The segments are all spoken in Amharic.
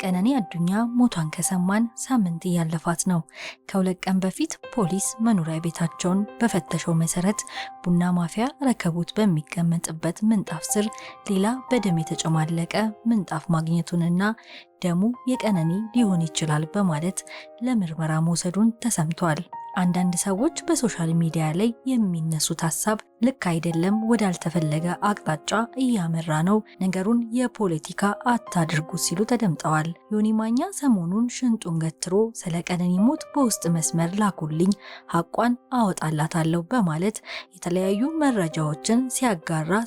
ቀነኒ አዱኛ ሞቷን ከሰማን ሳምንት ያለፋት ነው። ከሁለት ቀን በፊት ፖሊስ መኖሪያ ቤታቸውን በፈተሸው መሰረት ቡና ማፊያ ረከቡት በሚቀመጥበት ምንጣፍ ስር ሌላ በደም የተጨማለቀ ምንጣፍ ማግኘቱንና ደሙ የቀነኒ ሊሆን ይችላል በማለት ለምርመራ መውሰዱን ተሰምቷል። አንዳንድ ሰዎች በሶሻል ሚዲያ ላይ የሚነሱት ሐሳብ ልክ አይደለም፣ ወዳልተፈለገ አቅጣጫ እያመራ ነው፣ ነገሩን የፖለቲካ አታድርጉ ሲሉ ተደምጠዋል። ዮኒ ማኛ ሰሞኑን ሽንጡን ገትሮ ስለ ቀነኒ ሞት በውስጥ መስመር ላኩልኝ ሐቋን አወጣላታለሁ በማለት የተለያዩ መረጃዎችን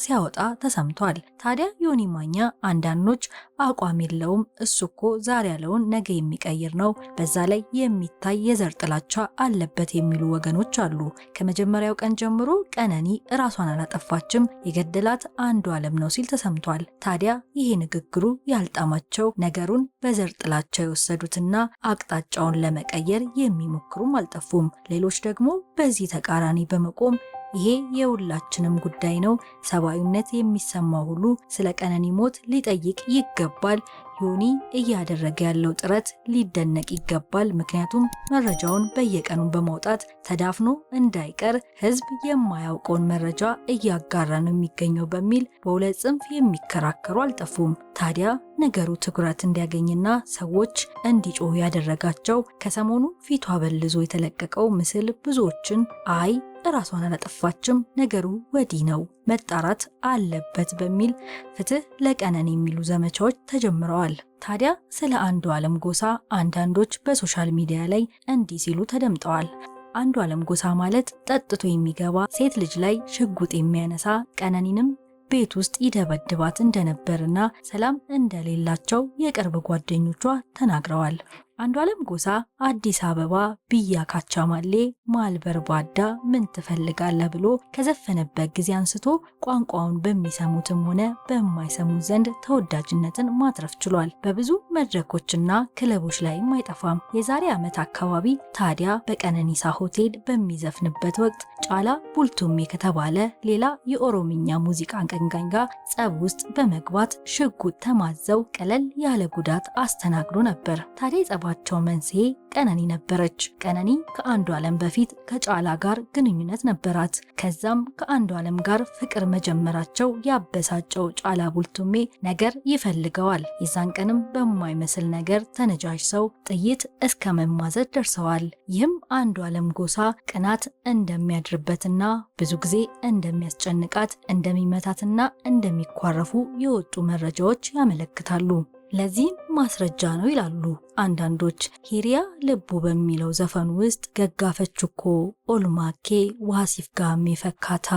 ሲያወጣ ተሰምቷል። ታዲያ ዮኒ ማኛ አንዳንዶች አቋም የለውም፣ እሱኮ ዛሬ ያለውን ነገ የሚቀይር ነው፣ በዛ ላይ የሚታይ የዘር ጥላቻ አለበት የሚሉ ወገኖች አሉ። ከመጀመሪያው ቀን ጀምሮ ቀነኒ ራሷን አላጠፋችም፣ የገደላት አንዱዓለም ነው ሲል ተሰምቷል። ታዲያ ይሄ ንግግሩ ያልጣማቸው ነገሩን በዘር ጥላቻ የወሰዱትና አቅጣጫውን ለመቀየር የሚሞክሩም አልጠፉም። ሌሎች ደግሞ በዚህ ተቃራኒ በመቆም ይሄ የሁላችንም ጉዳይ ነው፣ ሰብአዊነት የሚሰማው ሁሉ ስለ ቀነኒ ሞት ሊጠይቅ ይገባል፣ ዮኒ እያደረገ ያለው ጥረት ሊደነቅ ይገባል፣ ምክንያቱም መረጃውን በየቀኑ በማውጣት ተዳፍኖ እንዳይቀር ህዝብ የማያውቀውን መረጃ እያጋራ ነው የሚገኘው በሚል በሁለት ጽንፍ የሚከራከሩ አልጠፉም። ታዲያ ነገሩ ትኩረት እንዲያገኝና ሰዎች እንዲጮሁ ያደረጋቸው ከሰሞኑ ፊቷ በልዞ የተለቀቀው ምስል ብዙዎችን አይ ራሷን አላጠፋችም፣ ነገሩ ወዲህ ነው፣ መጣራት አለበት በሚል ፍትህ ለቀነኒ የሚሉ ዘመቻዎች ተጀምረዋል። ታዲያ ስለ አንዱዓለም ጎሳ አንዳንዶች በሶሻል ሚዲያ ላይ እንዲህ ሲሉ ተደምጠዋል። አንዱዓለም ጎሳ ማለት ጠጥቶ የሚገባ ሴት ልጅ ላይ ሽጉጥ የሚያነሳ ቀነኒንም ቤት ውስጥ ይደበድባት እንደነበርና ሰላም እንደሌላቸው የቅርብ ጓደኞቿ ተናግረዋል። አንዱዓለም ጎሳ አዲስ አበባ ብያ ካቻማሌ ማልበርባዳ ምን ትፈልጋለህ ብሎ ከዘፈነበት ጊዜ አንስቶ ቋንቋውን በሚሰሙትም ሆነ በማይሰሙት ዘንድ ተወዳጅነትን ማትረፍ ችሏል። በብዙ መድረኮችና ክለቦች ላይም አይጠፋም። የዛሬ ዓመት አካባቢ ታዲያ በቀነኒሳ ሆቴል በሚዘፍንበት ወቅት ጫላ ቡልቱሜ ከተባለ ሌላ የኦሮምኛ ሙዚቃ አቀንቃኝ ጋር ጸብ ውስጥ በመግባት ሽጉጥ ተማዘው ቀለል ያለ ጉዳት አስተናግዶ ነበር። ታዲያ ቸው መንስኤ ቀነኒ ነበረች። ቀነኒ ከአንዱዓለም በፊት ከጫላ ጋር ግንኙነት ነበራት። ከዛም ከአንዱዓለም ጋር ፍቅር መጀመራቸው ያበሳጨው ጫላ ቡልቱሜ ነገር ይፈልገዋል። የዛን ቀንም በማይመስል ነገር ተነጃጅሰው ጥይት እስከ መማዘድ ደርሰዋል። ይህም አንዱዓለም ጎሳ ቅናት እንደሚያድርበትና ብዙ ጊዜ እንደሚያስጨንቃት እንደሚመታትና እንደሚኳረፉ የወጡ መረጃዎች ያመለክታሉ። ለዚህም ማስረጃ ነው ይላሉ አንዳንዶች። ሂሪያ ልቡ በሚለው ዘፈኑ ውስጥ ገጋፈችኮ ኦልማኬ ዋሲፍ ጋሜ ፈካታ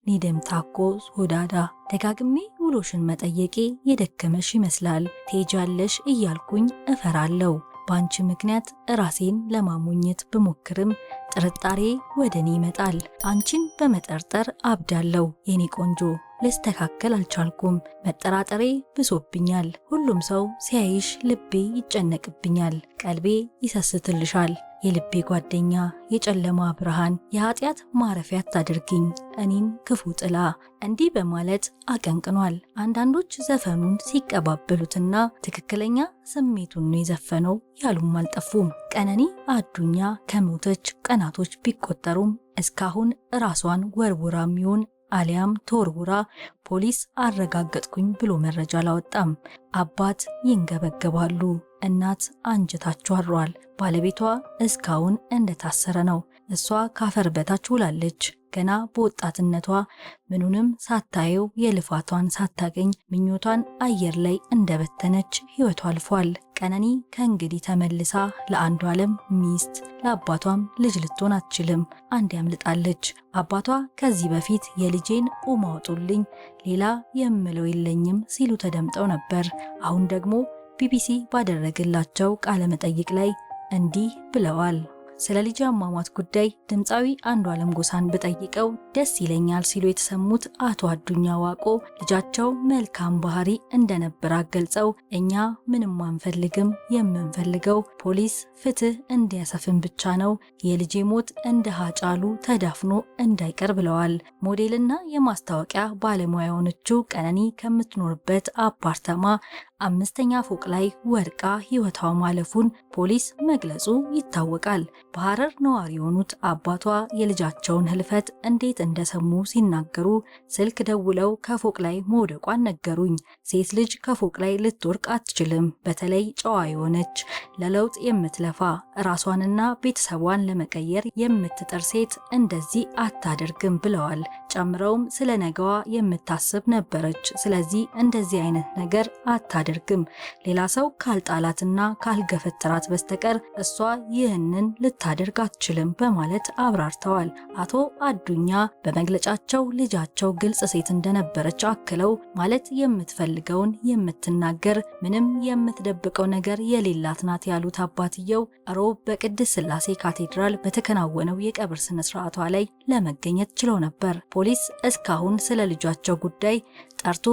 ኒደምታኮ ሶዳዳ ደጋግሜ ውሎሽን መጠየቄ የደከመሽ ይመስላል፣ ትሄጃለሽ እያልኩኝ እፈራለሁ፣ ባንቺ ምክንያት ራሴን ለማሞኘት ብሞክርም ጥርጣሬ ወደኔ ይመጣል፣ አንቺን በመጠርጠር አብዳለሁ የኔ ቆንጆ፣ ልስተካከል አልቻልኩም፣ መጠራጠሬ ብሶብኛል፣ ሁሉም ሰው ሲያይሽ ልቤ ይጨነቅብኛል፣ ቀልቤ ይሰስትልሻል፣ የልቤ ጓደኛ፣ የጨለማ ብርሃን፣ የኃጢአት ማረፊያ አታድርጊኝ እኔን ክፉ ጥላ፣ እንዲህ በማለት አቀንቅኗል። አንዳንዶች ዘፈኑን ሲቀባበሉትና ትክክለኛ ስሜቱን ነው የዘፈነው ያሉም አልጠፉም። ቀነኒ አዱኛ ከሞተች ቀናቶች ቢቆጠሩም እስካሁን ራሷን ወርውራም ይሁን አሊያም ተወርውራ ፖሊስ አረጋገጥኩኝ ብሎ መረጃ አላወጣም። አባት ይንገበገባሉ፣ እናት አንጀታቸው አሯል። ባለቤቷ እስካሁን እንደታሰረ ነው። እሷ ካፈር በታች ውላለች። ገና በወጣትነቷ ምኑንም ሳታየው የልፋቷን ሳታገኝ ምኞቷን አየር ላይ እንደበተነች ህይወቷ አልፏል። ቀነኒ ከእንግዲህ ተመልሳ ለአንዱዓለም ሚስት ለአባቷም ልጅ ልትሆን አትችልም። አንድ ያምልጣለች። አባቷ ከዚህ በፊት የልጄን አውጡልኝ ሌላ የምለው የለኝም ሲሉ ተደምጠው ነበር። አሁን ደግሞ ቢቢሲ ባደረገላቸው ቃለ መጠይቅ ላይ እንዲህ ብለዋል። ስለ ልጅ አሟሟት ጉዳይ ድምፃዊ አንዱዓለም ጎሳን በጠይቀው ደስ ይለኛል ሲሉ የተሰሙት አቶ አዱኛ ዋቆ ልጃቸው መልካም ባህሪ እንደነበር ገልጸው እኛ ምንም አንፈልግም፣ የምንፈልገው ፖሊስ ፍትህ እንዲያሰፍን ብቻ ነው፣ የልጄ ሞት እንደ ሃጫሉ ተዳፍኖ እንዳይቀር ብለዋል። ሞዴልና የማስታወቂያ ባለሙያ የሆነችው ቀነኒ ከምትኖርበት አፓርታማ 5ኛ ፎቅ ላይ ወድቃ ህይወቷ ማለፉን ፖሊስ መግለጹ ይታወቃል። በሐረር ነዋሪ የሆኑት አባቷ የልጃቸውን ህልፈት እንዴት እንደሰሙ ሲናገሩ ስልክ ደውለው ከፎቅ ላይ መውደቋን ነገሩኝ። ሴት ልጅ ከፎቅ ላይ ልትወርቅ አትችልም። በተለይ ጨዋ የሆነች ለለውጥ የምትለፋ ራሷንና ቤተሰቧን ለመቀየር የምትጥር ሴት እንደዚህ አታደርግም ብለዋል። ጨምረውም ስለ ነገዋ የምታስብ ነበረች። ስለዚህ እንደዚህ አይነት ነገር አታደርግም። ሌላ ሰው ካልጣላትና ካልገፈተራት በስተቀር እሷ ይህንን ልታደርግ አትችልም በማለት አብራርተዋል። አቶ አዱኛ በመግለጫቸው ልጃቸው ግልጽ ሴት እንደነበረች አክለው ማለት የምትፈልገውን የምትናገር ምንም የምትደብቀው ነገር የሌላት ናት ያሉት አባትየው ሮብ በቅድስት ሥላሴ ካቴድራል በተከናወነው የቀብር ስነ ስርዓቷ ላይ ለመገኘት ችለው ነበር። ፖሊስ እስካሁን ስለ ልጃቸው ጉዳይ ጠርቶ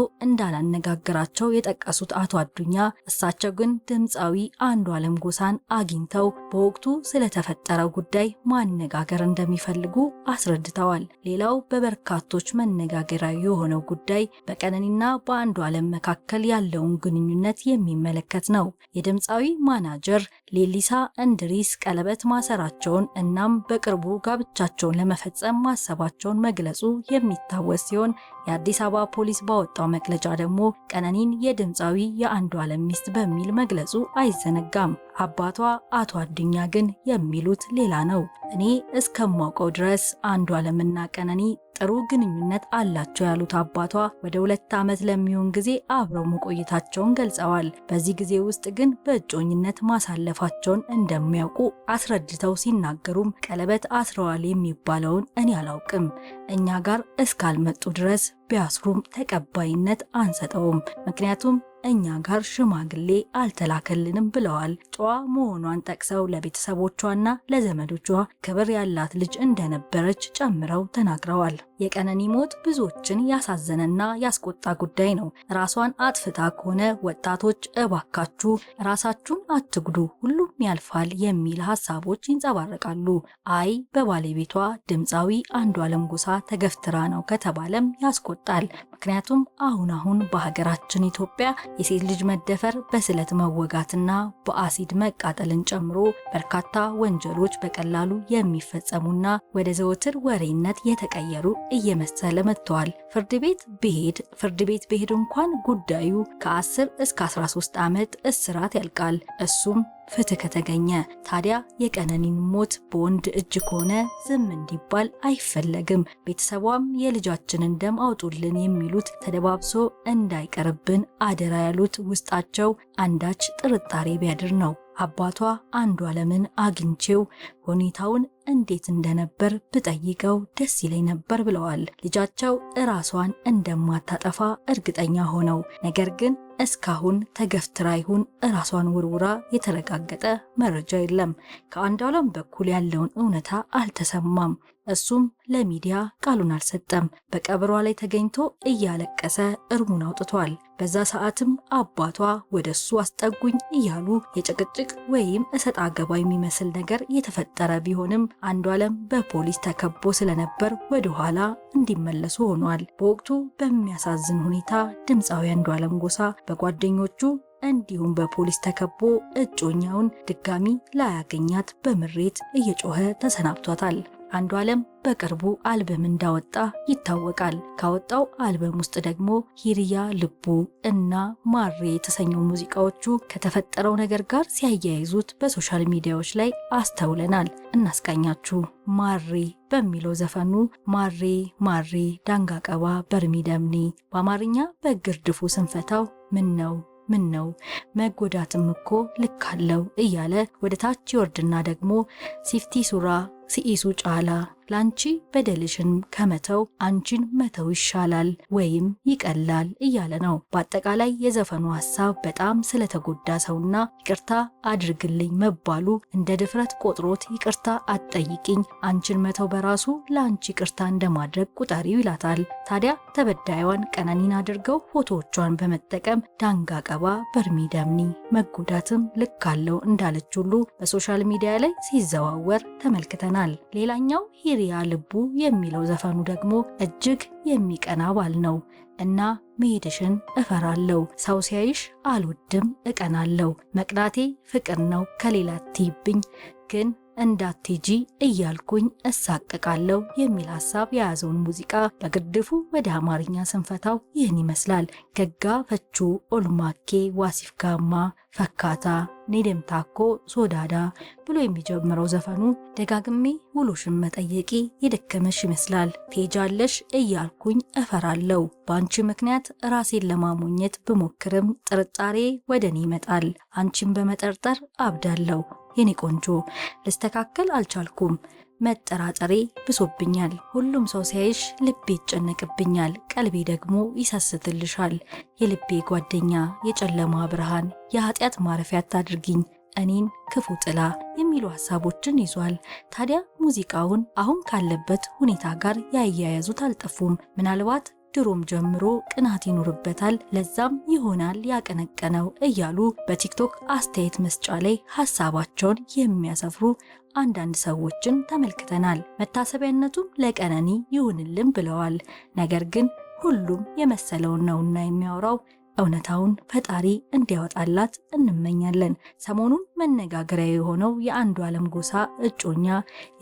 እንዳላነጋገራቸው የጠቀሱት አቶ አዱኛ እሳቸው ግን ድምፃዊ አንዱዓለም ጎሳን አግኝተው በወቅቱ ስለተፈጠረው ጉዳይ ማነጋገር እንደሚፈልጉ አስረድተዋል። ሌላው በበርካቶች መነጋገሪያ የሆነው ጉዳይ በቀነኒና በአንዱዓለም መካከል ያለውን ግንኙነት የሚመለከት ነው። የድምፃዊ ማናጀር ሌሊሳ እንድሪስ ቀለበት ማሰራቸውን እናም በቅርቡ ጋብቻቸውን ለመፈጸም ማሰባቸውን መግለጹ የሚታወስ ሲሆን የአዲስ አበባ ፖሊስ ባወጣው መግለጫ ደግሞ ቀነኒን የድምፃዊ የአንዱዓለም ሚስት በሚል መግለጹ አይዘነጋም። አባቷ አቶ አዱኛ ግን የሚሉት ሌላ ነው። እኔ እስከማውቀው ድረስ አንዱዓለምና ቀነኒ ጥሩ ግንኙነት አላቸው ያሉት አባቷ ወደ 2 ዓመት ለሚሆን ጊዜ አብረው መቆየታቸውን ገልጸዋል። በዚህ ጊዜ ውስጥ ግን በእጮኝነት ማሳለፋቸውን እንደሚያውቁ አስረድተው ሲናገሩም ቀለበት አስረዋል የሚባለውን እኔ አላውቅም፣ እኛ ጋር እስካልመጡ ድረስ ቢያስሩም ተቀባይነት አንሰጠውም፣ ምክንያቱም እኛ ጋር ሽማግሌ አልተላከልንም ብለዋል። ጨዋ መሆኗን ጠቅሰው ለቤተሰቦቿና ለዘመዶቿ ክብር ያላት ልጅ እንደነበረች ጨምረው ተናግረዋል። የቀነኒ ሞት ብዙዎችን ያሳዘነና ያስቆጣ ጉዳይ ነው። ራሷን አጥፍታ ከሆነ ወጣቶች እባካችሁ ራሳችሁን አትጉዱ፣ ሁሉም ያልፋል የሚል ሐሳቦች ይንጸባረቃሉ። አይ በባለቤቷ ድምፃዊ አንዱዓለም ጎሳ ተገፍትራ ነው ከተባለም ያስቆጣል። ምክንያቱም አሁን በሀገራችን ኢትዮጵያ የሴት ልጅ መደፈር በስለት መወጋትና በአሲድ መቃጠልን ጨምሮ በርካታ ወንጀሎች በቀላሉ የሚፈጸሙና ወደ ዘወትር ወሬነት የተቀየሩ እየመሰለ መጥቷል። ፍርድ ቤት ብሄድ እንኳን ጉዳዩ ከ10 እስከ 13 ዓመት እስራት ያልቃል። እሱም ፍትህ ከተገኘ። ታዲያ የቀነኒን ሞት በወንድ እጅ ከሆነ ዝም እንዲባል አይፈለግም። ቤተሰቧም የልጃችንን ደም አውጡልን የሚሉት ተደባብሶ እንዳይቀርብን አደራ ያሉት ውስጣቸው አንዳች ጥርጣሬ ቢያድር ነው። አባቷ አንዱዓለምን አግኝቼው ሁኔታውን እንዴት እንደነበር ብጠይቀው ደስ ይለኝ ነበር ብለዋል። ልጃቸው ራሷን እንደማታጠፋ እርግጠኛ ሆነው ነገር ግን እስካሁን ተገፍትራ ይሁን ራሷን ወርውራ የተረጋገጠ መረጃ የለም። ከአንዱዓለም በኩል ያለውን እውነታ አልተሰማም። እሱም ለሚዲያ ቃሉን አልሰጠም። በቀብሯ ላይ ተገኝቶ እያለቀሰ እርሙን አውጥቷል። በዛ ሰዓትም አባቷ ወደሱ አስጠጉኝ እያሉ የጭቅጭቅ ወይም እሰጥ አገባ የሚመስል ነገር የተፈጠረ ቢሆንም አንዱዓለም በፖሊስ ተከቦ ስለነበር ወደ ኋላ እንዲመለሱ ሆኗል። በወቅቱ በሚያሳዝን ሁኔታ ድምፃዊ አንዱዓለም ጎሳ በጓደኞቹ እንዲሁም በፖሊስ ተከቦ እጮኛውን ድጋሚ ላያገኛት በምሬት እየጮኸ ተሰናብቷታል። አንዱዓለም በቅርቡ አልበም እንዳወጣ ይታወቃል። ካወጣው አልበም ውስጥ ደግሞ ሂሪያ ልቡ እና ማሬ የተሰኘው ሙዚቃዎቹ ከተፈጠረው ነገር ጋር ሲያያይዙት በሶሻል ሚዲያዎች ላይ አስተውለናል። እናስቃኛችሁ። ማሬ በሚለው ዘፈኑ ማሬ ማሬ ዳንጋ ቀባ በርሚ ደምኒ በአማርኛ በግርድፉ ስንፈታው ምን ነው መጎዳትም እኮ ልክ አለው እያለ ወደ ታች ይወርድና ደግሞ ሲፍቲ ሱራ ሲኢሱ ጫላ ላንቺ በደልሽን ከመተው አንቺን መተው ይሻላል ወይም ይቀላል እያለ ነው። በአጠቃላይ የዘፈኑ ሐሳብ በጣም ስለተጎዳ ሰውና ይቅርታ አድርግልኝ መባሉ እንደ ድፍረት ቆጥሮት ይቅርታ አትጠይቂኝ፣ አንቺን መተው በራሱ ለአንቺ ይቅርታ እንደማድረግ ቁጠሪው ይላታል። ታዲያ ተበዳይዋን ቀነኒን አድርገው ፎቶዎቿን በመጠቀም ዳንጋ ቀባ በርሚደምኒ መጎዳትም ልክ አለው እንዳለች ሁሉ በሶሻል ሚዲያ ላይ ሲዘዋወር ተመልክተናል። ሌላኛው ሂሪያ ልቡ የሚለው ዘፈኑ ደግሞ እጅግ የሚቀና ባል ነው እና መሄድሽን እፈራለሁ፣ ሰው ሲያይሽ አልወድም እቀናለሁ፣ መቅናቴ ፍቅር ነው ከሌላ አትይብኝ፣ ግን እንዳትጂ እያልኩኝ እሳቀቃለሁ የሚል ሐሳብ የያዘውን ሙዚቃ በግድፉ ወደ አማርኛ ስንፈታው ይህን ይመስላል። ገጋ ፈቹ ኦልማኬ ዋሲፍ ጋማ ፈካታ ኔደምታኮ ሶዳዳ ብሎ የሚጀምረው ዘፈኑ ደጋግሜ ውሎሽን መጠየቂ የደከመሽ ይመስላል። ትሄጃለሽ እያልኩኝ እፈራለሁ፣ በአንቺ ምክንያት ራሴን ለማሞኘት ብሞክርም ጥርጣሬ ወደኔ ይመጣል፣ አንቺን በመጠርጠር አብዳለሁ። የኔ ቆንጆ ልስተካከል አልቻልኩም፣ መጠራጠሬ ብሶብኛል፣ ሁሉም ሰው ሲያይሽ ልቤ ይጨነቅብኛል፣ ቀልቤ ደግሞ ይሰስትልሻል፣ የልቤ ጓደኛ የጨለማ ብርሃን የኃጢአት ማረፊያ አታድርጊኝ እኔን ክፉ ጥላ የሚሉ ሐሳቦችን ይዟል። ታዲያ ሙዚቃውን አሁን ካለበት ሁኔታ ጋር ያያያዙት አልጠፉም። ምናልባት ድሮም ጀምሮ ቅናት ይኖርበታል፣ ለዛም ይሆናል ያቀነቀነው እያሉ በቲክቶክ አስተያየት መስጫ ላይ ሐሳባቸውን የሚያሰፍሩ አንዳንድ ሰዎችን ተመልክተናል። መታሰቢያነቱም ለቀነኒ ይሁንልን ብለዋል። ነገር ግን ሁሉም የመሰለውን ነውና የሚያወራው እውነታውን ፈጣሪ እንዲያወጣላት እንመኛለን። ሰሞኑን መነጋገሪያ የሆነው የአንዱዓለም ጎሳ እጮኛ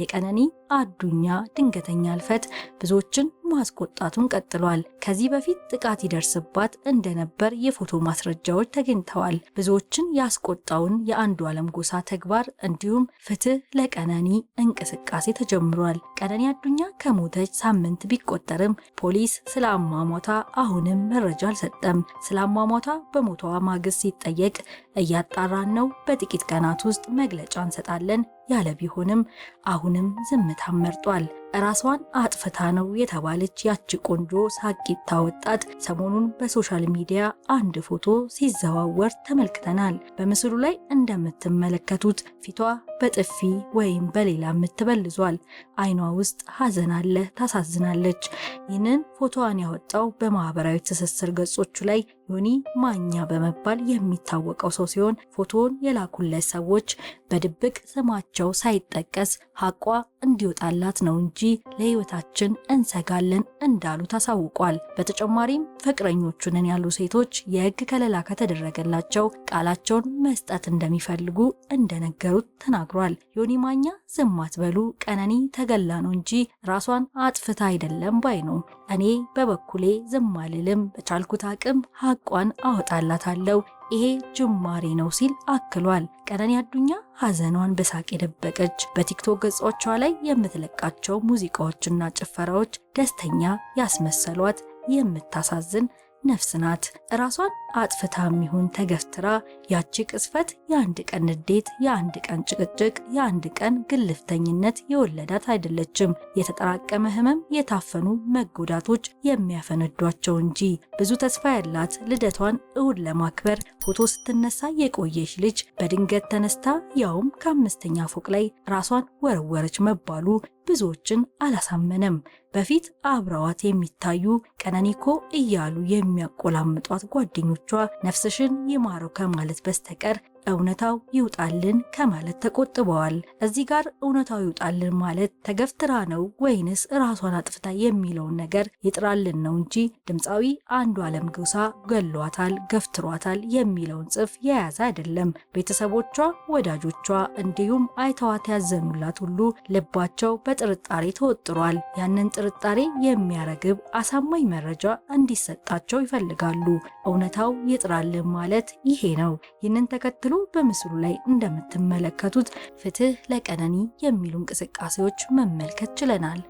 የቀነኒ አዱኛ ድንገተኛ ህልፈት ብዙዎችን ማስቆጣቱን ቀጥሏል። ከዚህ በፊት ጥቃት ይደርስባት እንደነበር የፎቶ ማስረጃዎች ተገኝተዋል። ብዙዎችን ያስቆጣውን የአንዱዓለም ጎሳ ተግባር እንዲሁም ፍትህ ለቀነኒ እንቅስቃሴ ተጀምሯል። ቀነኒ አዱኛ ከሞተች ሳምንት ቢቆጠርም ፖሊስ ስለ አሟሟቷ አሁንም መረጃ አልሰጠም። ስለ አሟሟቷ በሞቷ ማግስት ሲጠየቅ እያጣራን ነው፣ በጥቂት ቀናት ውስጥ መግለጫ እንሰጣለን ያለ ቢሆንም አሁንም ዝምታን መርጧል። ራሷን አጥፍታ ነው የተባለች ያቺ ቆንጆ ሳቂታ ወጣት ሰሞኑን በሶሻል ሚዲያ አንድ ፎቶ ሲዘዋወር ተመልክተናል። በምስሉ ላይ እንደምትመለከቱት ፊቷ በጥፊ ወይም በሌላ ምትበልዟል። አይኗ ውስጥ ሐዘን አለ፣ ታሳዝናለች። ይህንን ፎቶዋን ያወጣው በማህበራዊ ትስስር ገጾቹ ላይ ዮኒ ማኛ በመባል የሚታወቀው ሰው ሲሆን ፎቶውን የላኩለት ሰዎች በድብቅ ስማቸው ሳይጠቀስ ሐቋ እንዲወጣላት ነው እንጂ ለህይወታችን እንሰጋለን እንዳሉ ታሳውቋል። በተጨማሪም ፍቅረኞቹንን ያሉ ሴቶች የህግ ከለላ ከተደረገላቸው ቃላቸውን መስጠት እንደሚፈልጉ እንደነገሩት ተናግሯል። ዮኒ ማኛ ዝም አትበሉ፣ ቀነኒ ተገላ ነው እንጂ ራሷን አጥፍታ አይደለም ባይ ነው። እኔ በበኩሌ ዝም አልልም፣ በቻልኩት አቅም ሐቋን አወጣላታለሁ፣ ይሄ ጅማሬ ነው ሲል አክሏል። ቀነኒ አዱኛ ሐዘኗን በሳቅ የደበቀች በቲክቶክ ገጾቿ ላይ የምትለቃቸው ሙዚቃዎችና ጭፈራዎች ደስተኛ ያስመሰሏት የምታሳዝን ነፍስ ናት። ራሷን አጥፍታም ይሁን ተገፍትራ ያቺ ቅስፈት የአንድ ቀን ንዴት፣ የአንድ ቀን ጭቅጭቅ፣ የአንድ ቀን ግልፍተኝነት የወለዳት አይደለችም። የተጠራቀመ ህመም፣ የታፈኑ መጎዳቶች የሚያፈነዷቸው እንጂ። ብዙ ተስፋ ያላት ልደቷን እውን ለማክበር ፎቶ ስትነሳ የቆየች ልጅ በድንገት ተነስታ ያውም ከ5ኛ ፎቅ ላይ ራሷን ወረወረች መባሉ ብዙዎችን አላሳመነም። በፊት አብረዋት የሚታዩ ቀነኒኮ እያሉ የሚያቆላምጧት ጓደኞቿ ነፍስሽን ይማረው ከማለት በስተቀር እውነታው ይውጣልን ከማለት ተቆጥበዋል። እዚህ ጋር እውነታው ይውጣልን ማለት ተገፍትራ ነው ወይንስ ራሷን አጥፍታ የሚለውን ነገር ይጥራልን ነው እንጂ ድምፃዊ አንዱዓለም ጎሳ ገሏታል፣ ገፍትሯታል የሚለውን ጽፍ የያዘ አይደለም። ቤተሰቦቿ፣ ወዳጆቿ እንዲሁም አይተዋት ያዘኑላት ሁሉ ልባቸው በጥርጣሬ ተወጥሯል። ያንን ጥርጣሬ የሚያረግብ አሳማኝ መረጃ እንዲሰጣቸው ይፈልጋሉ። እውነታው ይጥራልን ማለት ይሄ ነው። ይህንን ተከትሎ በምስሉ ላይ እንደምትመለከቱት ፍትህ ለቀነኒ የሚሉ እንቅስቃሴዎች መመልከት ችለናል።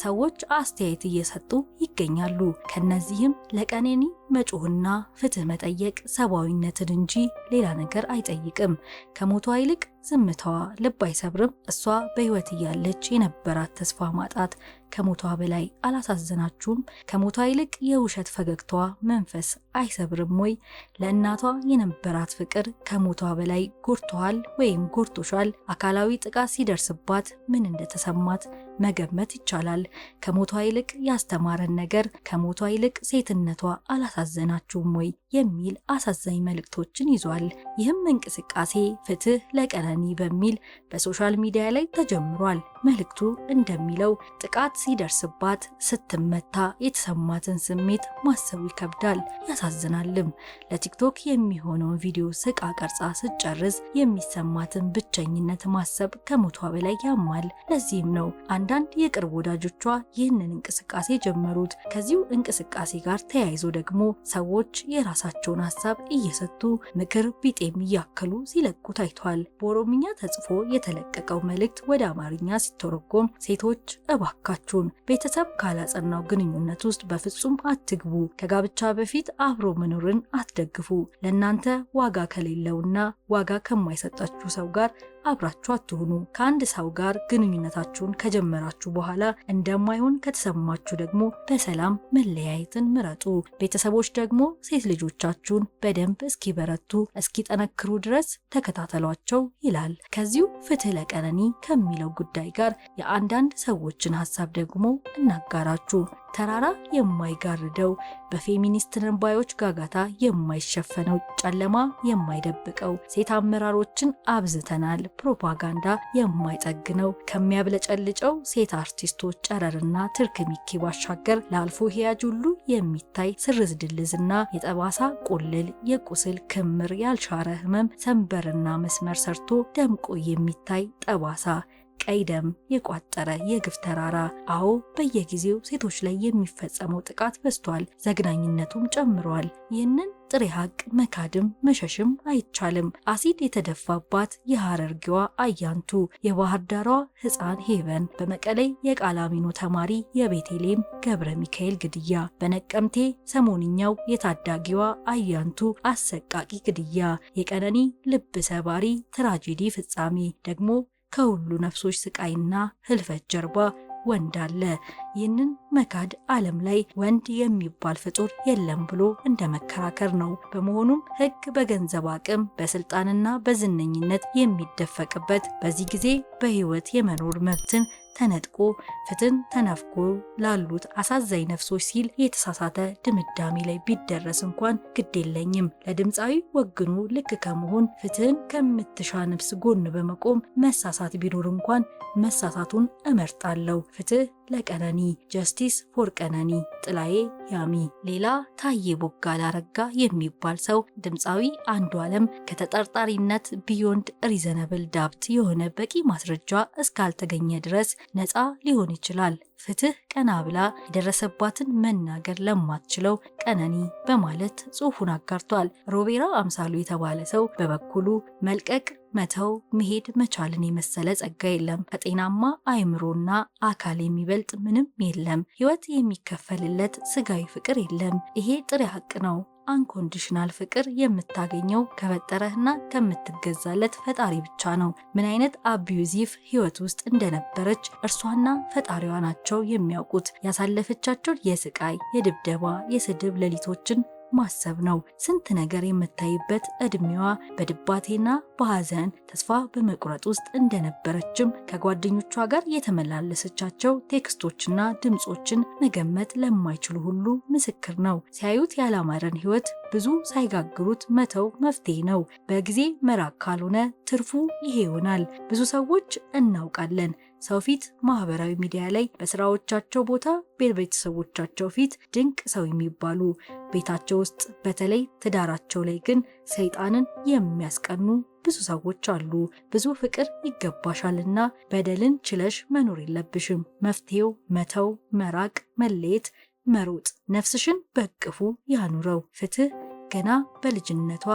ሰዎች አስተያየት እየሰጡ ይገኛሉ። ከነዚህም ለቀነኒ መጮህና ፍትህ መጠየቅ ሰብአዊነትን እንጂ ሌላ ነገር አይጠይቅም። ከሞቷ ይልቅ ዝምታዋ ልብ አይሰብርም? እሷ በህይወት እያለች የነበራት ተስፋ ማጣት ከሞቷ በላይ አላሳዘናችሁም? ከሞቷ ይልቅ የውሸት ፈገግታዋ መንፈስ አይሰብርም ወይ? ለእናቷ የነበራት ፍቅር ከሞቷ በላይ ጎድቶሃል ወይም ጎድቶሻል? አካላዊ ጥቃት ሲደርስባት ምን እንደተሰማት መገመት ይቻላል። ከሞቷ ይልቅ ያስተማረን ነገር፣ ከሞቷ ይልቅ ሴትነቷ አላሳዘናችሁም ወይ የሚል አሳዛኝ መልእክቶችን ይዟል። ይህም እንቅስቃሴ ፍትህ ለቀነኒ በሚል በሶሻል ሚዲያ ላይ ተጀምሯል። መልእክቱ እንደሚለው ጥቃት ሲደርስባት ስትመታ የተሰማትን ስሜት ማሰቡ ይከብዳል፣ ያሳዝናልም። ለቲክቶክ የሚሆነውን ቪዲዮ ስቃ ቀርጻ ስትጨርስ የሚሰማትን ብቸኝነት ማሰብ ከሞቷ በላይ ያማል። ለዚህም ነው አንዳንድ የቅርብ ወዳጆቿ ይህንን እንቅስቃሴ ጀመሩት። ከዚሁ እንቅስቃሴ ጋር ተያይዞ ደግሞ ሰዎች የራሳቸውን ሀሳብ እየሰጡ ምክር ቢጤም እያከሉ ሲለቁ ታይቷል። በኦሮምኛ ተጽፎ የተለቀቀው መልእክት ወደ አማርኛ ሲተረጎም ሴቶች እባካችሁን ቤተሰብ ካላጸናው ግንኙነት ውስጥ በፍጹም አትግቡ፣ ከጋብቻ በፊት አብሮ መኖርን አትደግፉ፣ ለእናንተ ዋጋ ከሌለውና ዋጋ ከማይሰጣችሁ ሰው ጋር አብራችሁ አትሁኑ። ከአንድ ሰው ጋር ግንኙነታችሁን ከጀመራችሁ በኋላ እንደማይሆን ከተሰማችሁ ደግሞ በሰላም መለያየትን ምረጡ። ቤተሰቦች ደግሞ ሴት ልጆቻችሁን በደንብ እስኪበረቱ እስኪጠነክሩ ድረስ ተከታተሏቸው ይላል። ከዚሁ ፍትህ ለቀነኒ ከሚለው ጉዳይ ጋር የአንዳንድ ሰዎችን ሀሳብ ደግሞ እናጋራችሁ። ተራራ የማይጋርደው በፌሚኒስት ነባዮች ጋጋታ የማይሸፈነው ጨለማ የማይደብቀው ሴት አመራሮችን አብዝተናል ፕሮፓጋንዳ የማይጠግነው ከሚያብለጨልጨው ሴት አርቲስቶች ጨረርና ትርክሚኪ ባሻገር ለአልፎ ሂያጅ ሁሉ የሚታይ ስርዝ ድልዝና የጠባሳ ቁልል የቁስል ክምር ያልሻረ ህመም ሰንበርና መስመር ሰርቶ ደምቆ የሚታይ ጠባሳ ቀይ ደም የቋጠረ የግፍ ተራራ። አዎ በየጊዜው ሴቶች ላይ የሚፈጸመው ጥቃት በዝቷል፣ ዘግናኝነቱም ጨምሯል። ይህንን ጥሬ ሀቅ መካድም መሸሽም አይቻልም። አሲድ የተደፋባት የሐረርጌዋ አያንቱ፣ የባህር ዳሯ ህፃን ሄቨን፣ በመቀሌ የቃላሚኖ ተማሪ የቤቴሌም ገብረ ሚካኤል ግድያ፣ በነቀምቴ ሰሞንኛው የታዳጊዋ አያንቱ አሰቃቂ ግድያ፣ የቀነኒ ልብ ሰባሪ ትራጄዲ ፍጻሜ ደግሞ ከሁሉ ነፍሶች ስቃይና ህልፈት ጀርባ ወንድ አለ። ይህንን መካድ ዓለም ላይ ወንድ የሚባል ፍጡር የለም ብሎ እንደ መከራከር ነው። በመሆኑም ህግ በገንዘብ አቅም በስልጣንና በዝነኝነት የሚደፈቅበት በዚህ ጊዜ በህይወት የመኖር መብትን ተነጥቆ ፍትህን ተነፍጎ ላሉት አሳዛኝ ነፍሶች ሲል የተሳሳተ ድምዳሜ ላይ ቢደረስ እንኳን ግድ የለኝም። ለድምፃዊ ወግኑ ልክ ከመሆን ፍትህን ከምትሻ ነፍስ ጎን በመቆም መሳሳት ቢኖር እንኳን መሳሳቱን እመርጣለሁ። ፍትህ ለቀነኒ፣ ጀስቲስ ፎር ቀነኒ። ጥላዬ ያሚ። ሌላ ታዬ ቦጋለ አረጋ የሚባል ሰው ድምፃዊ አንዱዓለም ከተጠርጣሪነት ቢዮንድ ሪዘነብል ዳብት የሆነ በቂ ማስረጃ እስካልተገኘ ድረስ ነፃ ሊሆን ይችላል። ፍትህ ቀና ብላ የደረሰባትን መናገር ለማትችለው ቀነኒ በማለት ጽሑፉን አጋርቷል። ሮቤራ አምሳሉ የተባለ ሰው በበኩሉ መልቀቅ መተው መሄድ መቻልን የመሰለ ጸጋ የለም። ከጤናማ አእምሮና አካል የሚበልጥ ምንም የለም። ህይወት የሚከፈልለት ስጋዊ ፍቅር የለም። ይሄ ጥሬ ሀቅ ነው። አንኮንዲሽናል ፍቅር የምታገኘው ከፈጠረህና ከምትገዛለት ፈጣሪ ብቻ ነው። ምን አይነት አቢዩዚቭ ህይወት ውስጥ እንደነበረች እርሷና ፈጣሪዋ ናቸው የሚያውቁት። ያሳለፈቻቸው የስቃይ፣ የድብደባ፣ የስድብ ሌሊቶችን ማሰብ ነው። ስንት ነገር የምታይበት እድሜዋ በድባቴና በሐዘን ተስፋ በመቁረጥ ውስጥ እንደነበረችም ከጓደኞቿ ጋር የተመላለሰቻቸው ቴክስቶችና ድምጾችን መገመት ለማይችሉ ሁሉ ምስክር ነው። ሲያዩት ያላማረን ህይወት ብዙ ሳይጋግሩት መተው መፍትሄ ነው። በጊዜ መራቅ ካልሆነ ትርፉ ይሄ ይሆናል። ብዙ ሰዎች እናውቃለን ሰው ፊት ማህበራዊ ሚዲያ ላይ በስራዎቻቸው ቦታ ቤተሰቦቻቸው ፊት ድንቅ ሰው የሚባሉ ቤታቸው ውስጥ በተለይ ትዳራቸው ላይ ግን ሰይጣንን የሚያስቀኑ ብዙ ሰዎች አሉ። ብዙ ፍቅር ይገባሻልና በደልን ችለሽ መኖር የለብሽም። መፍትሄው መተው፣ መራቅ፣ መለየት፣ መሮጥ፣ ነፍስሽን በቅፉ ያኑረው። ፍትህ ገና በልጅነቷ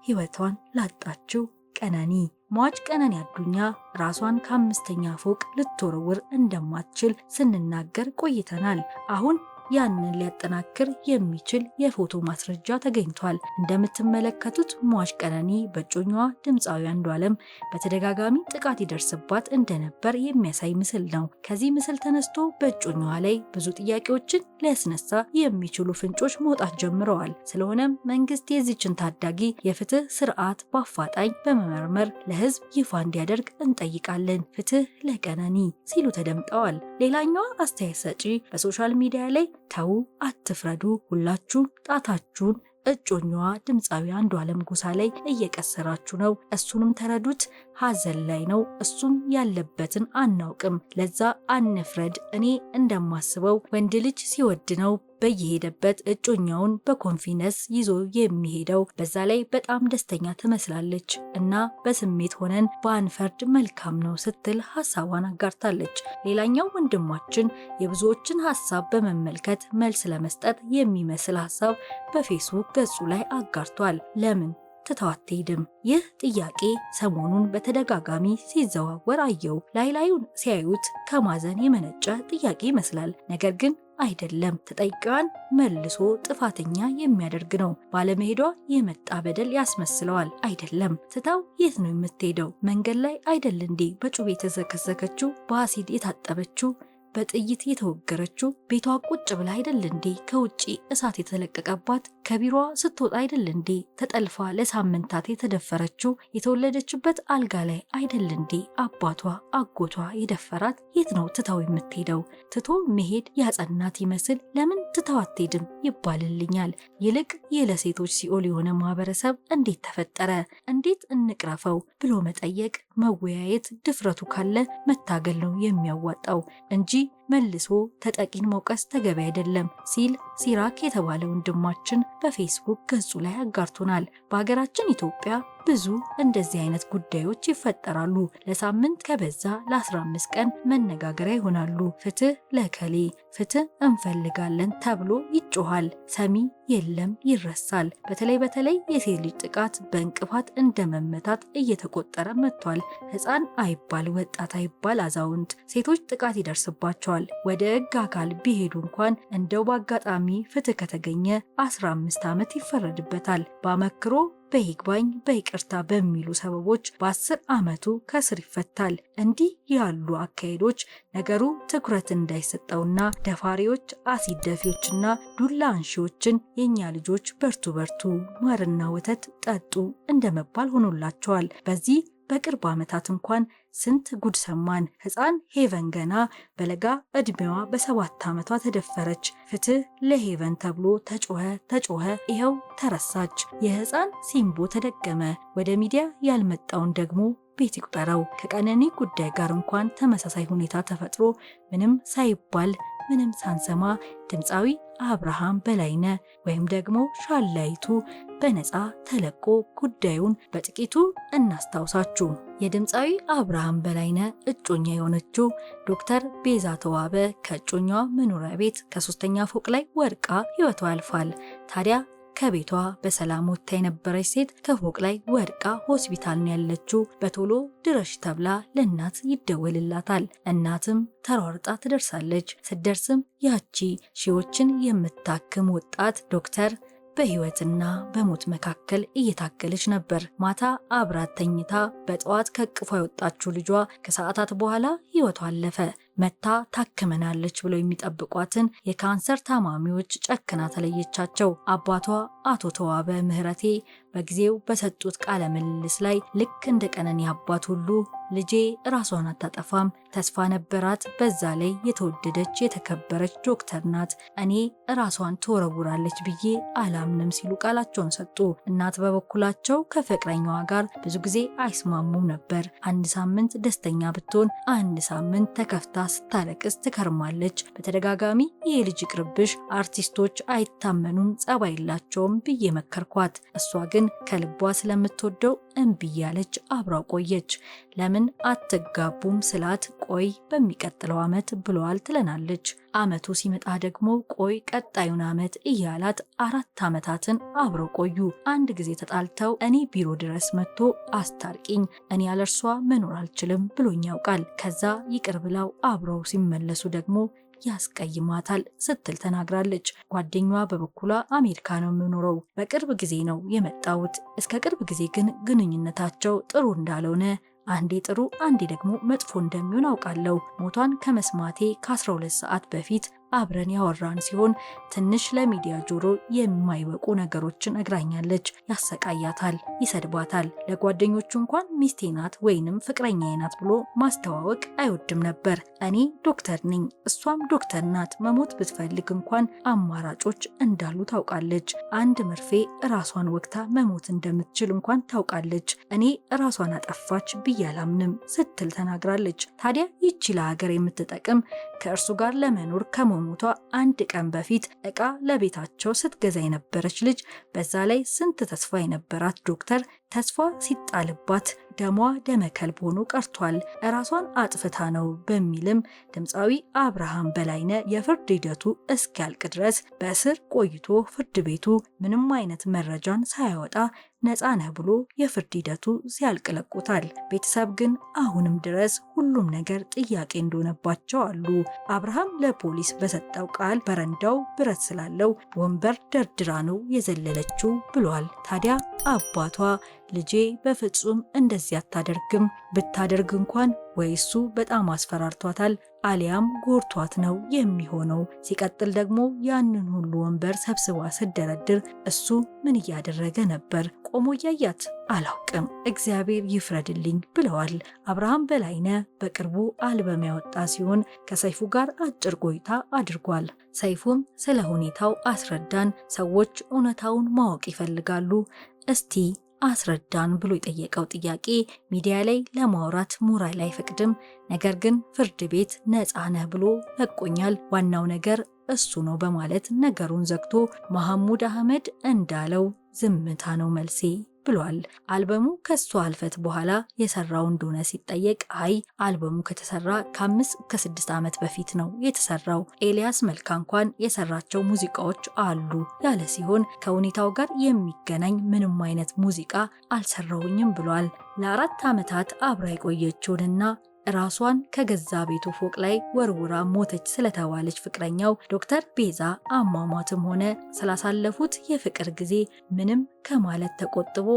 ህይወቷን ላጣችው ቀነኒ። ሟች ቀነኒ አዱኛ ራሷን ከ5ኛ ፎቅ ልትወረውር እንደማትችል ስንናገር ቆይተናል። አሁን ያንን ሊያጠናክር የሚችል የፎቶ ማስረጃ ተገኝቷል። እንደምትመለከቱት ሟች ቀነኒ በእጮኛዋ ድምፃዊ አንዷለም በተደጋጋሚ ጥቃት ይደርስባት እንደነበር የሚያሳይ ምስል ነው። ከዚህ ምስል ተነስቶ በእጮኛዋ ላይ ብዙ ጥያቄዎችን ሊያስነሳ የሚችሉ ፍንጮች መውጣት ጀምረዋል። ስለሆነም መንግስት የዚችን ታዳጊ የፍትህ ስርዓት በአፋጣኝ በመመርመር ለህዝብ ይፋ እንዲያደርግ እንጠይቃለን። ፍትህ ለቀነኒ ሲሉ ተደምጠዋል። ሌላኛዋ አስተያየት ሰጪ በሶሻል ሚዲያ ላይ ተው አትፍረዱ፣ ሁላችሁም ጣታችሁን እጮኛዋ ድምፃዊ አንዷለም ጎሳ ላይ እየቀሰራችሁ ነው፣ እሱንም ተረዱት፣ ሀዘን ላይ ነው፣ እሱም ያለበትን አናውቅም፣ ለዛ አንፍረድ። እኔ እንደማስበው ወንድ ልጅ ሲወድ ነው በየሄደበት እጮኛውን በኮንፊደንስ ይዞ የሚሄደው። በዛ ላይ በጣም ደስተኛ ትመስላለች እና በስሜት ሆነን ባንፈርድ መልካም ነው ስትል ሀሳቧን አጋርታለች። ሌላኛው ወንድማችን የብዙዎችን ሀሳብ በመመልከት መልስ ለመስጠት የሚመስል ሀሳብ በፌስቡክ ገጹ ላይ አጋርቷል። ለምን ትተው አትሄድም? ይህ ጥያቄ ሰሞኑን በተደጋጋሚ ሲዘዋወር አየው። ላዩን ሲያዩት ከማዘን የመነጨ ጥያቄ ይመስላል። ነገር ግን አይደለም። ተጠይቃን መልሶ ጥፋተኛ የሚያደርግ ነው። ባለመሄዷ የመጣ በደል ያስመስለዋል። አይደለም። ትታው የት ነው የምትሄደው? መንገድ ላይ አይደል እንዴ በጩቤ የተዘከዘከችው፣ በአሲድ የታጠበችው፣ በጥይት የተወገረችው? ቤቷ ቁጭ ብላ አይደል እንዴ ከውጪ እሳት የተለቀቀባት? ከቢሮዋ ስትወጣ አይደል እንዴ ተጠልፋ ለሳምንታት የተደፈረችው? የተወለደችበት አልጋ ላይ አይደል እንዴ አባቷ አጎቷ የደፈራት? የት ነው ትታው የምትሄደው? ትቶ መሄድ ያጸናት ይመስል ለምን ትታው አትሄድም ይባልልኛል። ይልቅ የለሴቶች ሲኦል የሆነ ማህበረሰብ እንዴት ተፈጠረ? እንዴት እንቅረፈው ብሎ መጠየቅ፣ መወያየት፣ ድፍረቱ ካለ መታገል ነው የሚያዋጣው እንጂ መልሶ ተጠቂን መውቀስ ተገቢ አይደለም ሲል ሲራክ የተባለ ወንድማችን በፌስቡክ ገጹ ላይ አጋርቶናል። በሀገራችን ኢትዮጵያ ብዙ እንደዚህ አይነት ጉዳዮች ይፈጠራሉ። ለሳምንት ከበዛ ለ15 ቀን መነጋገሪያ ይሆናሉ። ፍትህ ለከሌ፣ ፍትህ እንፈልጋለን ተብሎ ይጮሃል። ሰሚ የለም፣ ይረሳል። በተለይ የሴት ልጅ ጥቃት በእንቅፋት እንደመመታት እየተቆጠረ መጥቷል። ሕፃን አይባል ወጣት አይባል አዛውንት ሴቶች ጥቃት ይደርስባቸዋል። ወደ ሕግ አካል ቢሄዱ እንኳን እንደው በአጋጣሚ ፍትህ ከተገኘ 15 ዓመት ይፈረድበታል። በአመክሮ በይግባኝ በይቅርታ በሚሉ ሰበቦች በ10 ዓመቱ ከስር ይፈታል። እንዲህ ያሉ አካሄዶች ነገሩ ትኩረት እንዳይሰጠውና ደፋሪዎች፣ አሲድ ደፊዎችና ዱላ አንሺዎችን የኛ ልጆች በርቱ ማርና ወተት ጠጡ እንደመባል ሆኖላቸዋል። በዚህ በቅርብ ዓመታት እንኳን ስንት ጉድ ሰማን። ሕፃን ሄቨን ገና በለጋ እድሜዋ በ7 ዓመቷ ተደፈረች። ፍትህ ለሄቨን ተብሎ ተጮኸ፣ ይኸው ተረሳች። የሕፃን ሲምቦ ተደገመ። ወደ ሚዲያ ያልመጣውን ደግሞ ቤት ይቁጠረው። ከቀነኒ ጉዳይ ጋር እንኳን ተመሳሳይ ሁኔታ ተፈጥሮ ምንም ሳይባል ምንም ሳንሰማ ድምፃዊ አብርሃም በላይነ ወይም ደግሞ ሻላይቱ በነፃ ተለቆ ጉዳዩን በጥቂቱ እናስታውሳችሁ። የድምፃዊ አብርሃም በላይነ እጮኛ የሆነችው ዶክተር ቤዛ ተዋበ ከእጮኛዋ መኖሪያ ቤት ከ3ኛ ፎቅ ላይ ወድቃ ሕይወቷ ያልፋል። ታዲያ ከቤቷ በሰላም ወጥታ የነበረች ሴት ከፎቅ ላይ ወድቃ ሆስፒታል ነው ያለችው። በቶሎ ድረሽ ተብላ ለእናት ይደወልላታል። እናትም ተሯርጣ ትደርሳለች። ስትደርስም ያቺ ሺዎችን የምታክም ወጣት ዶክተር በህይወትና በሞት መካከል እየታገለች ነበር። ማታ አብራት ተኝታ በጠዋት ከቅፏ የወጣችው ልጇ ከሰዓታት በኋላ ህይወቷ አለፈ። መታ ታክመናለች ብለው የሚጠብቋትን የካንሰር ታማሚዎች ጨክና ተለየቻቸው። አባቷ አቶ ተዋበ ምህረቴ በጊዜው በሰጡት ቃለ ምልልስ ላይ ልክ እንደ ቀነኒ አባት ሁሉ ልጄ ራሷን አታጠፋም፣ ተስፋ ነበራት፣ በዛ ላይ የተወደደች የተከበረች ዶክተር ናት፣ እኔ ራሷን ትወረውራለች ብዬ አላምንም ሲሉ ቃላቸውን ሰጡ። እናት በበኩላቸው ከፍቅረኛዋ ጋር ብዙ ጊዜ አይስማሙም ነበር። አንድ ሳምንት ደስተኛ ብትሆን፣ አንድ ሳምንት ተከፍታ ስታለቅስ ትከርማለች። በተደጋጋሚ ይህ ልጅ ቅርብሽ፣ አርቲስቶች አይታመኑም፣ ጸባይ የላቸውም ብዬ መከርኳት። እሷ ግን ከልቧ ስለምትወደው እምቢ ያለች አብራው ቆየች። ለምን አትጋቡም ስላት ቆይ በሚቀጥለው ዓመት ብለዋል ትለናለች። ዓመቱ ሲመጣ ደግሞ ቆይ ቀጣዩን ዓመት እያላት 4 ዓመታትን አብረው ቆዩ። አንድ ጊዜ ተጣልተው እኔ ቢሮ ድረስ መጥቶ አስታርቂኝ፣ እኔ ያለርሷ መኖር አልችልም ብሎኝ ያውቃል። ከዛ ይቅር ብላው አብረው ሲመለሱ ደግሞ ያስቀይማታል ስትል ተናግራለች። ጓደኛዋ በበኩሏ አሜሪካ ነው የምኖረው፣ በቅርብ ጊዜ ነው የመጣሁት። እስከ ቅርብ ጊዜ ግን ግንኙነታቸው ጥሩ እንዳልሆነ፣ አንዴ ጥሩ አንዴ ደግሞ መጥፎ እንደሚሆን አውቃለሁ። ሞቷን ከመስማቴ ከ12 ሰዓት በፊት አብረን ያወራን ሲሆን ትንሽ ለሚዲያ ጆሮ የማይበቁ ነገሮችን ነግራኛለች። ያሰቃያታል፣ ይሰድባታል። ለጓደኞቹ እንኳን ሚስቴ ናት ወይንም ፍቅረኛዬ ናት ብሎ ማስተዋወቅ አይወድም ነበር። እኔ ዶክተር ነኝ፣ እሷም ዶክተር ናት። መሞት ብትፈልግ እንኳን አማራጮች እንዳሉ ታውቃለች። አንድ መርፌ ራሷን ወግታ መሞት እንደምትችል እንኳን ታውቃለች። እኔ ራሷን አጠፋች ብዬ አላምንም ስትል ተናግራለች። ታዲያ ይቺ ለሀገር የምትጠቅም ከእርሱ ጋር ለመኖር ከመሞቷ አንድ ቀን በፊት ዕቃ ለቤታቸው ስትገዛ የነበረች ልጅ፣ በዛ ላይ ስንት ተስፋ የነበራት ዶክተር ተስፋ ሲጣልባት ደሟ ደመከልብ ሆኖ ቀርቷል። ራሷን አጥፍታ ነው በሚልም ድምፃዊ አብርሃም በላይነህ የፍርድ ሂደቱ እስኪያልቅ ድረስ በእስር ቆይቶ ፍርድ ቤቱ ምንም አይነት መረጃን ሳያወጣ ነፃ ነህ ብሎ የፍርድ ሂደቱ ሲያልቅ ለቆታል። ቤተሰብ ግን አሁንም ድረስ ሁሉም ነገር ጥያቄ እንደሆነባቸው አሉ። አብርሃም ለፖሊስ በሰጠው ቃል በረንዳው ብረት ስላለው ወንበር ደርድራ ነው የዘለለችው ብሏል። ታዲያ አባቷ ልጄ በፍጹም እንደዚህ አታደርግም፣ ብታደርግ እንኳን ወይ እሱ በጣም አስፈራርቷታል አሊያም ጎርቷት ነው የሚሆነው። ሲቀጥል ደግሞ ያንን ሁሉ ወንበር ሰብስባ ስደረድር እሱ ምን እያደረገ ነበር? ቆሞ እያያት አላውቅም፣ እግዚአብሔር ይፍረድልኝ ብለዋል። አብርሃም በላይነህ በቅርቡ አልበም ያወጣ ሲሆን ከሰይፉ ጋር አጭር ቆይታ አድርጓል። ሰይፉም ስለ ሁኔታው አስረዳን፣ ሰዎች እውነታውን ማወቅ ይፈልጋሉ፣ እስቲ አስረዳን ብሎ የጠየቀው ጥያቄ ሚዲያ ላይ ለማውራት ሞራል አይፈቅድም። ነገር ግን ፍርድ ቤት ነፃ ነህ ብሎ ለቆኛል፣ ዋናው ነገር እሱ ነው በማለት ነገሩን ዘግቶ መሐሙድ አህመድ እንዳለው ዝምታ ነው መልሴ ብሏል። አልበሙ ከሷ አልፈት በኋላ የሰራው እንደሆነ ሲጠየቅ አይ አልበሙ ከተሰራ ከ5-6 ዓመት በፊት ነው የተሰራው፣ ኤልያስ መልካ እንኳን የሰራቸው ሙዚቃዎች አሉ ያለ ሲሆን ከሁኔታው ጋር የሚገናኝ ምንም አይነት ሙዚቃ አልሰራውኝም ብሏል። ለ4 ዓመታት አብራ የቆየችውንና ራሷን ከገዛ ቤቱ ፎቅ ላይ ወርውራ ሞተች ስለተባለች ፍቅረኛው ዶክተር ቤዛ አሟሟትም ሆነ ስላሳለፉት የፍቅር ጊዜ ምንም ከማለት ተቆጥቦ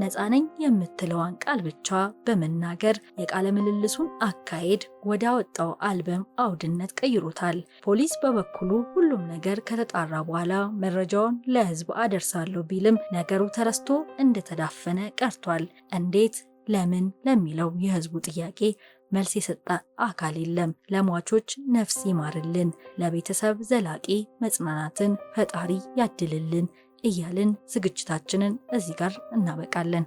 ነፃ ነኝ የምትለዋን ቃል ብቻ በመናገር የቃለ ምልልሱን አካሄድ ወደ አወጣው አልበም አውድነት ቀይሮታል። ፖሊስ በበኩሉ ሁሉም ነገር ከተጣራ በኋላ መረጃውን ለሕዝብ አደርሳለሁ ቢልም ነገሩ ተረስቶ እንደተዳፈነ ቀርቷል። እንዴት ለምን ለሚለው የሕዝቡ ጥያቄ መልስ የሰጠ አካል የለም። ለሟቾች ነፍስ ይማርልን፣ ለቤተሰብ ዘላቂ መጽናናትን ፈጣሪ ያድልልን እያልን ዝግጅታችንን እዚህ ጋር እናበቃለን።